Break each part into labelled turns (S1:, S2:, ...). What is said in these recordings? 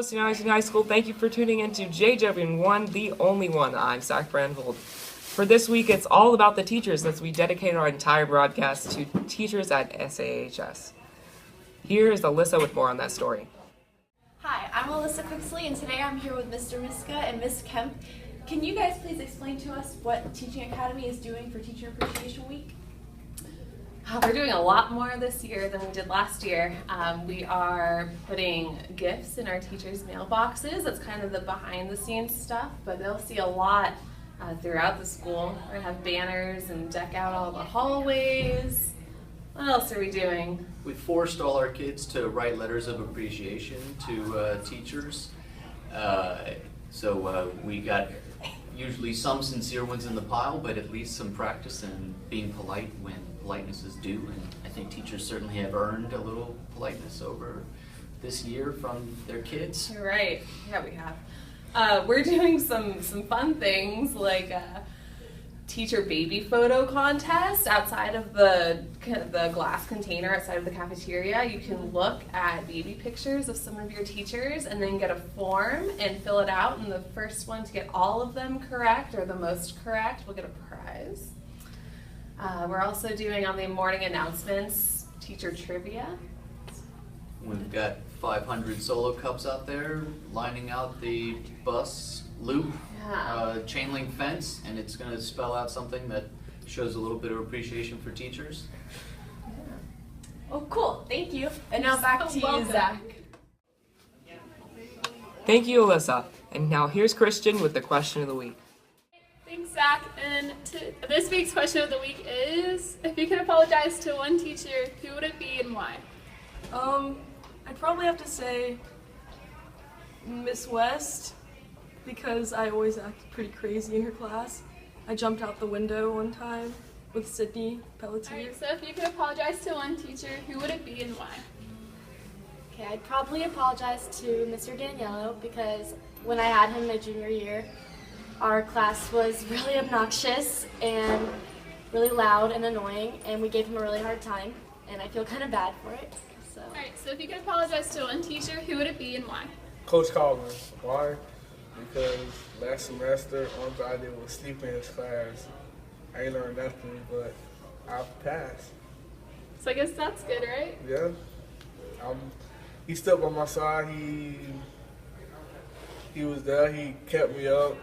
S1: Senior High School. Thank you for tuning in to JWN, the only one. I'm Zach Brandvold. For this week, it's all about the teachers as we dedicate our entire broadcast to teachers at SAHS. Here is Alyssa with more on that story.
S2: Hi, I'm Alyssa Quixley, and today I'm here with Mr. Miska and Ms. Kemp. Can you guys please explain to us what Teaching Academy is doing for Teacher Appreciation Week?
S3: We're doing a lot more this year than we did last year. We are putting gifts in our teachers' mailboxes. That's kind of the behind-the-scenes stuff, but they'll see a lot throughout the school. We're going to have banners and deck out all the hallways. What else are we doing?
S4: We forced all our kids to write letters of appreciation to teachers. So we got usually some sincere ones in the pile, but at least some practice in being polite when politeness is due. And I think teachers certainly have earned a little politeness over this year from their kids.
S3: You're right. Yeah, we have. We're doing some fun things like teacher baby photo contest outside of the glass container outside of the cafeteria. You can look at baby pictures of some of your teachers and then get a form and fill it out, and the first one to get all of them correct or the most correct will get a prize. We're also doing on the morning announcements teacher trivia.
S4: We've got 500 solo cups out there lining out the bus loop. Chain link fence, and it's going to spell out something that shows a little bit of appreciation for teachers.
S2: Oh, cool. Thank you. And now back to you, Zach.
S1: Thank you, Alyssa. And now here's Christian with the question of the week.
S5: Thanks, Zach. And this week's question of the week is, if you could apologize to one teacher, who would it be and why?
S6: I'd probably have to say Miss West, because I always acted pretty crazy in her class. I jumped out the window one time with Sydney Pelletier.
S5: Alright, so if you could apologize to one teacher, who would it be and why?
S7: Okay, I'd probably apologize to Mr. Daniello because when I had him my junior year, our class was really obnoxious and really loud and annoying, and we gave him a really hard time, and I feel kind of bad for it.
S5: Alright, so if you could apologize to one teacher, who would it be and why?
S8: Coach Collins. Why? Because last semester, all I did was sleep in his class. I ain't learned nothing, but I passed.
S5: So I guess that's good, right?
S8: Yeah. He stood by my side. He was there. He kept me up.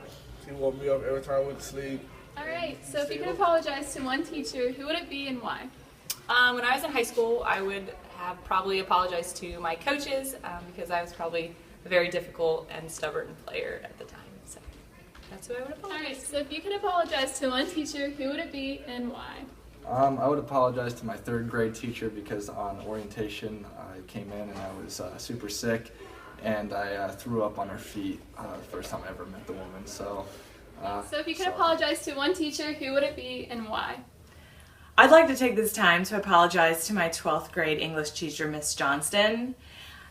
S8: He woke me up every time I went to sleep.
S5: Alright, so if you could apologize to one teacher, who would it be and why?
S9: When I was in high school, I would have probably apologized to my coaches because I was probably a very difficult and stubborn player at the time. So that's who I would apologize.
S5: Alright, so if you could apologize to one teacher, who would it be and why?
S10: I would apologize to my third grade teacher because on orientation I came in and I was super sick and I threw up on her feet the first time I ever met the woman. So
S5: if you could apologize to one teacher, who would it be and why?
S11: I'd like to take this time to apologize to my 12th grade English teacher, Miss Johnston.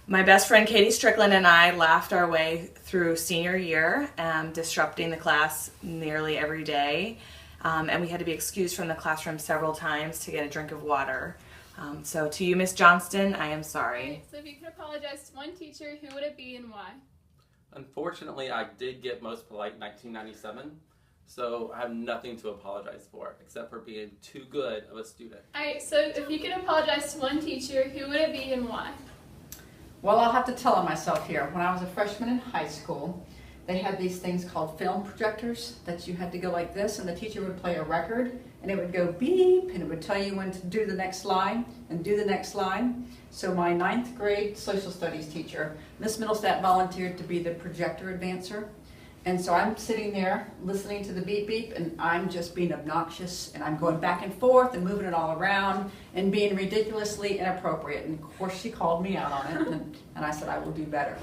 S11: My best friend Katie Strickland and I laughed our way through senior year, disrupting the class nearly every day, and we had to be excused from the classroom several times to get a drink of water. So to you, Miss Johnston, I am sorry.
S5: Right, so if you could apologize to one teacher, who would it be and why?
S12: Unfortunately, I did get most polite in 1997, so I have nothing to apologize for except for being too good of a student.
S5: Alright, so if you could apologize to one teacher, who would it be and why?
S13: Well, I'll have to tell on myself here. When I was a freshman in high school, they had these things called film projectors that you had to go like this, and the teacher would play a record, and it would go beep, and it would tell you when to do the next line and do the next line. So my 9th grade social studies teacher, Miss Middlestat, volunteered to be the projector advancer. And so I'm sitting there listening to the beep beep, and I'm just being obnoxious, and I'm going back and forth and moving it all around and being ridiculously inappropriate. And of course she called me out on it, and I said I will do better.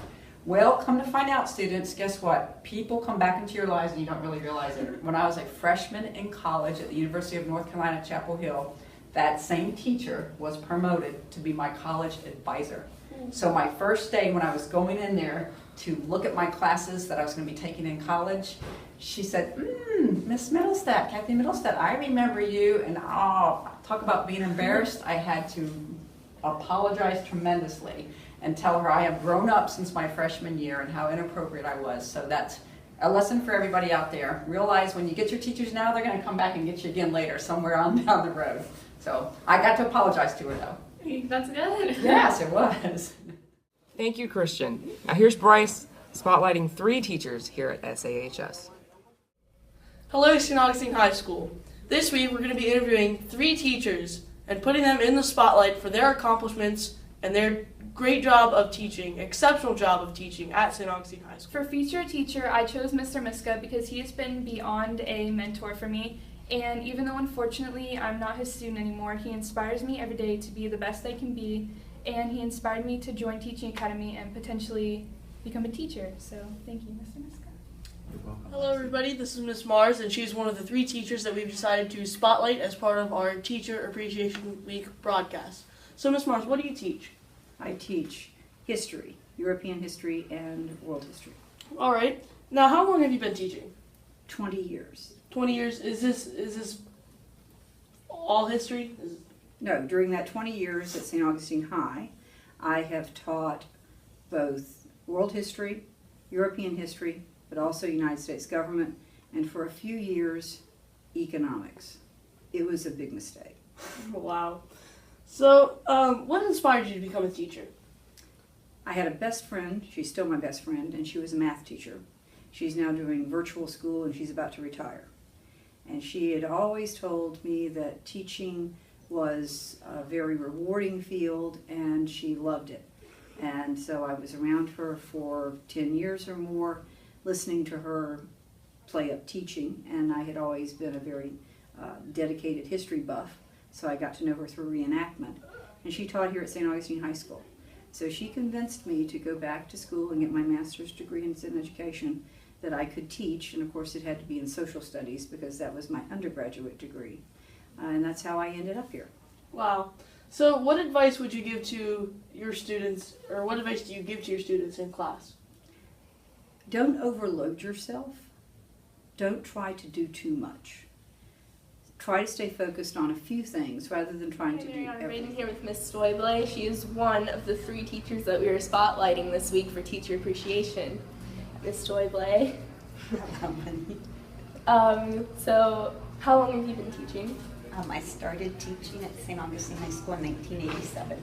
S13: Well, come to find out, students, guess what? People come back into your lives and you don't really realize it. When I was a freshman in college at the University of North Carolina, Chapel Hill, that same teacher was promoted to be my college advisor. So my first day when I was going in there to look at my classes that I was going to be taking in college, she said, Miss Middlestat, Kathy Middlestat, I remember you. And talk about being embarrassed. I had to apologize tremendously. and tell her I have grown up since my freshman year and how inappropriate I was. So that's a lesson for everybody out there. Realize when you get your teachers now, they're going to come back and get you again later, somewhere on down the road. So I got to apologize to her though.
S5: That's good.
S13: Yes, it was.
S1: Thank you, Christian. Now here's Bryce spotlighting 3 teachers here at SAHS.
S14: Hello, St. Augustine High School. This week we're going to be interviewing 3 teachers and putting them in the spotlight for their accomplishments and their great job of teaching, exceptional job of teaching at St. Augustine High School.
S15: For future teacher, I chose Mr. Miska because he has been beyond a mentor for me. And even though unfortunately I'm not his student anymore, he inspires me every day to be the best I can be. And he inspired me to join Teaching Academy and potentially become a teacher. So thank you, Mr. Miska.
S14: Hello everybody, this is Miss Mars, and she's one of the 3 teachers that we've decided to spotlight as part of our Teacher Appreciation Week broadcast. So Miss Mars, what do you teach?
S16: I teach history, European history and world history.
S14: All right. Now, how long have you been teaching?
S16: 20 years.
S14: 20 years. Is this all history?
S16: No, during that 20 years at St. Augustine High, I have taught both world history, European history, but also United States government, and for a few years, economics. It was a big mistake.
S14: Wow. So, what inspired you to become a teacher?
S16: I had a best friend, she's still my best friend, and she was a math teacher. She's now doing virtual school and she's about to retire. And she had always told me that teaching was a very rewarding field and she loved it. And so I was around her for 10 years or more, listening to her play up teaching, and I had always been a very dedicated history buff, so I got to know her through reenactment. And she taught here at St. Augustine High School. So she convinced me to go back to school and get my master's degree in education, that I could teach, and of course it had to be in social studies because that was my undergraduate degree. And that's how I ended up here.
S14: Wow. So what advice would you give to your students, or what advice do you give to your students in class?
S16: Don't overload yourself. Don't try to do too much. Try to stay focused on a few things rather than trying to do everything.
S2: I'm right here with Miss Stoible. She is one of the 3 teachers that we are spotlighting this week for Teacher Appreciation. Miss Stoible. So how long have you been teaching?
S17: I started teaching at St. Augustine High School in 1987.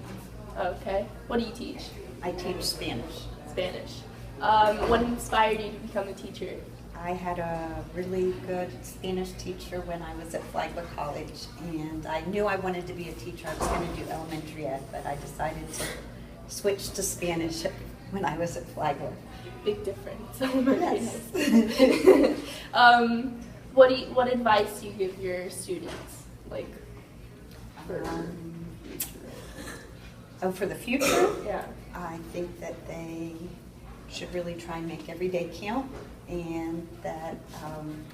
S2: Okay. What do you teach?
S17: I teach Spanish.
S2: Spanish. What inspired you to become a teacher?
S17: I had a really good Spanish teacher when I was at Flagler College, and I knew I wanted to be a teacher. I was going to do elementary ed, but I decided to switch to Spanish when I was at Flagler.
S2: Big difference.
S17: Yes.
S2: What advice do you give your students? Like,
S17: for the future?
S2: Yeah.
S17: I think that they should really try and make every day count, and that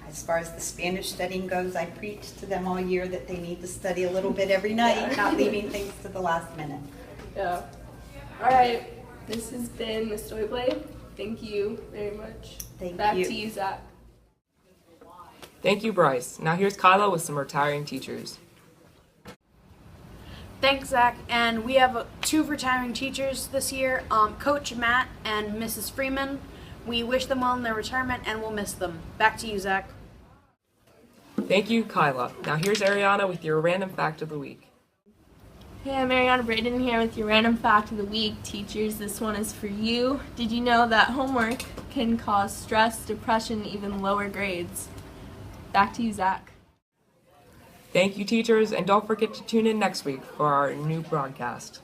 S17: as far as the Spanish studying goes, I preach to them all year that they need to study a little bit every night, not leaving things to the last minute.
S2: Yeah. All right. This has been Miss Stoible. Thank you very much. Back to you, Zach.
S1: Thank you, Bryce. Now here's Kyla with some retiring teachers.
S18: Thanks, Zach. And we have 2 retiring teachers this year, Coach Matt and Mrs. Freeman. We wish them well in their retirement and we'll miss them. Back to you, Zach.
S1: Thank you, Kyla. Now here's Ariana with your random fact of the week.
S2: Hey, I'm Ariana Braden here with your random fact of the week. Teachers, this one is for you. Did you know that homework can cause stress, depression, even lower grades? Back to you, Zach.
S1: Thank you, teachers, and don't forget to tune in next week for our new broadcast.